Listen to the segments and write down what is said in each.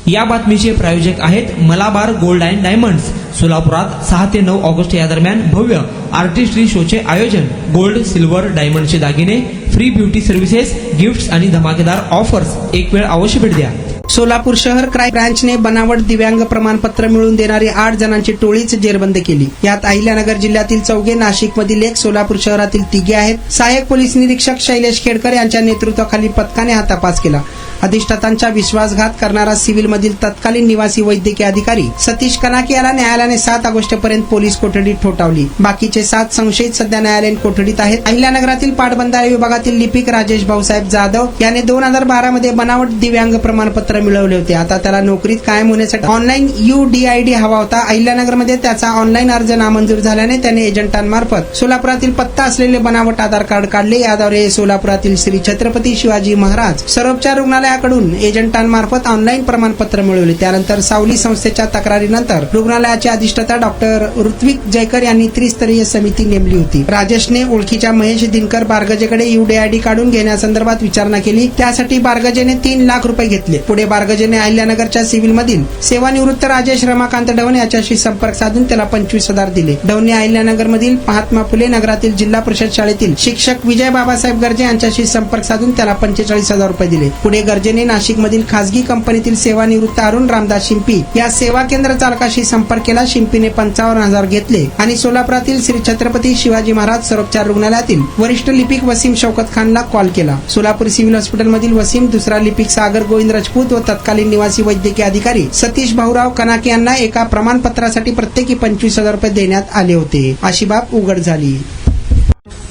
या बातमीचे प्रायोजक आहेत मलाबार गोल्ड अँड डायमंड्स। सोलापुरात 6 ते 9 ऑगस्ट या दरम्यान भव्य आर्टिस्ट्री शोचे आयोजन। गोल्ड, सिल्वर, डायमंडचे दागिने, फ्री ब्युटी सर्व्हिसेस, गिफ्ट्स आणि धमाकेदार ऑफर्स। एक वेळ अवश्य भेट द्या। सोलापूर शहर क्राईम ब्रांचने बनावट दिव्यांग प्रमाणपत्र मिळवून देणारी 8 जणांची टोळीच जेरबंद केली। यात अहिल्यानगर जिल्ह्यातील 4 नाशिकमधील 1, सोलापूर शहरातील 3 आहेत। सहाय्यक पोलीस निरीक्षक शैलेश खेडकर यांच्या नेतृत्वाखाली पथकाने हा तपास केला। अधिष्ठातांचा विश्वासघात करणारा सिव्हिलमधील तत्कालीन निवासी वैद्यकीय अधिकारी सतीश कनाके याला न्यायालयाने 7 ऑगस्टपर्यंत पोलीस कोठडीत ठोठावली। बाकीचे 7 संशयित सध्या न्यायालयीन कोठडीत आहेत। अहिल्यानगरातील पाटबंधारे विभागातील लिपिक राजेश भाऊसाहेब जाधव याने 2012 मध्ये बनावट दिव्यांग प्रमाणपत्र मिळवले होते। आता त्याला नोकरीत कायम होण्यासाठी ऑनलाईन UDID हवा होता। अहिल्यानगरमध्ये त्याचा ऑनलाईन अर्ज नामंजूर झाल्याने त्याने एजंटांमार्फत सोलापुरातील पत्ता असलेले बनावट आधार कार्ड काढले। याद्वारे सोलापुरातील श्री छत्रपती शिवाजी महाराज सर्वोपचार रुग्णालयाकडून एजंटांमार्फत ऑनलाईन प्रमाणपत्र मिळवले। त्यानंतर सावली संस्थेच्या तक्रारीनंतर रुग्णालयाचे अधिष्ठाता डॉक्टर ऋत्विक जयकर यांनी त्रिस्तरीय समिती नेमली होती। राजेशने ओळखीच्या महेश दिनकर बारगजेकडे UDID काढून घेण्यासंदर्भात विचारणा केली। त्यासाठी बारगजेने 3 लाख रुपये घेतले। पुढे बारगजेने अहिल्यानगरच्या सिव्हिलमधील सेवानिवृत्त राजेश रमाकांत ढवण याच्याशी संपर्क साधून त्याला 25,000 दिले। ढवणे अहिल्यानगरमधील महात्मा फुले नगरातील जिल्हा परिषद शाळेतील शिक्षक विजय बाबासाहेब गर्जे यांच्याशी संपर्क साधून त्याला 45,000 रुपये दिले। पुढे गर्जेने नाशिकमधील खासगी कंपनीतील सेवानिवृत्त अरुण रामदास शिंपी या सेवा केंद्र चालकाशी संपर्क केला। शिंपीने 55,000 घेतले आणि सोलापुरातील श्री छत्रपती शिवाजी महाराज सर्वोपचार रुग्णालयातील वरिष्ठ लिपिक वसीम शौकत खानला कॉल केला। सोलापूर सिव्हिल हॉस्पिटलमधील वसीम, दुसरा लिपिक सागर गोविंद राजपूत व तत्कालीन निवासी वैद्यकीय अधिकारी सतीश भाऊराव कनाके यांना एका प्रमाणपत्रासाठी प्रत्येकी 25,000 रुपये देण्यात आले होते। अशी बाब उघड झाली।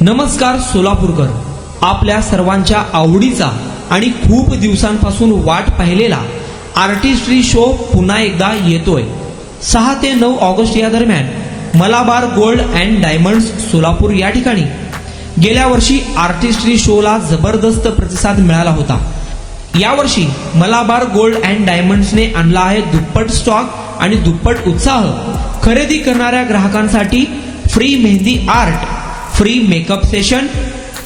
नमस्कार सोलापूरकर, आपल्या सर्वांच्या आवडीचा आणि खूप दिवसांपासून वाट पाहिलेला आर्टिस्ट्री शो पुन्हा एकदा येतोय। 6 ते 9 ऑगस्ट या दरम्यान Malabar gold and diamonds Solapur या ठिकाणी गेल्या वर्षी आर्टिस्ट्री शोला जबरदस्त प्रतिसाद मिळाला होता। यावर्षी मलाबार गोल्ड अँड डायमंड्सने आणला आहे दुप्पट स्टॉक आणि दुप्पट उत्साह। खरेदी करणाऱ्या ग्राहकांसाठी free mehndi art, free makeup session,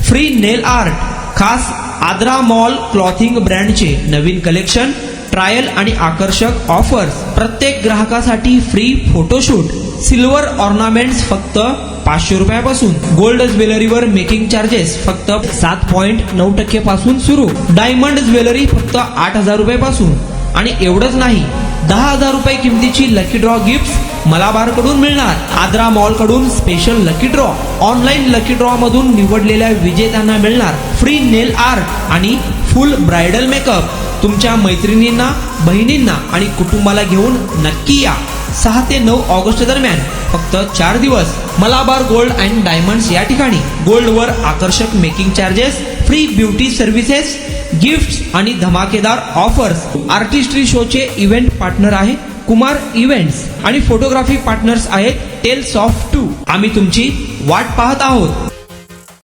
free nail art, खास आद्रा मॉल क्लॉथिंग ब्रँडचे नवीन कलेक्शन, ट्रायल आणि आकर्षक ऑफर्स। प्रत्येक ग्राहकासाठी फ्री फोटोशूट, सिल्वर ऑर्नामेंट्स फक्त 500 रुपयापासून, गोल्ड ज्वेलरीवर मेकिंग चार्जेस फक्त 7.9% पासून सुरू, डायमंड ज्वेलरी फक्त 8,000 रुपयापासून। आणि एवढंच नाही, 10,000 रुपये किमतीची लकी ड्रॉ गिफ्ट मलाबार कडून मिळणार। आद्रा मॉल कडून special lucky draw, online lucky draw मधून निवडलेल्या विजेत्यांना मिळणार फ्री नेल आर्ट आणि फुल ब्राइडल मेकअप। तुमच्या मैत्रिणींना, बहिणींना आणि कुटुंबाला घेऊन नक्की या। 6 ते 9 ऑगस्ट दरम्यान फक्त 4 दिवस मलाबार गोल्ड अँड डायमंड्स या ठिकाणी। गोल्डवर आकर्षक making charges, free beauty services, gifts आणि धमाकेदार ऑफर्स। आर्टिस्ट्री शोचे इव्हेंट पार्टनर आहे कुमार इव्हेंट्स आणि फोटोग्राफी पार्टनर्स आहेत टेल्स ऑफ 2। आम्ही तुमची वाट पाहत आहोत।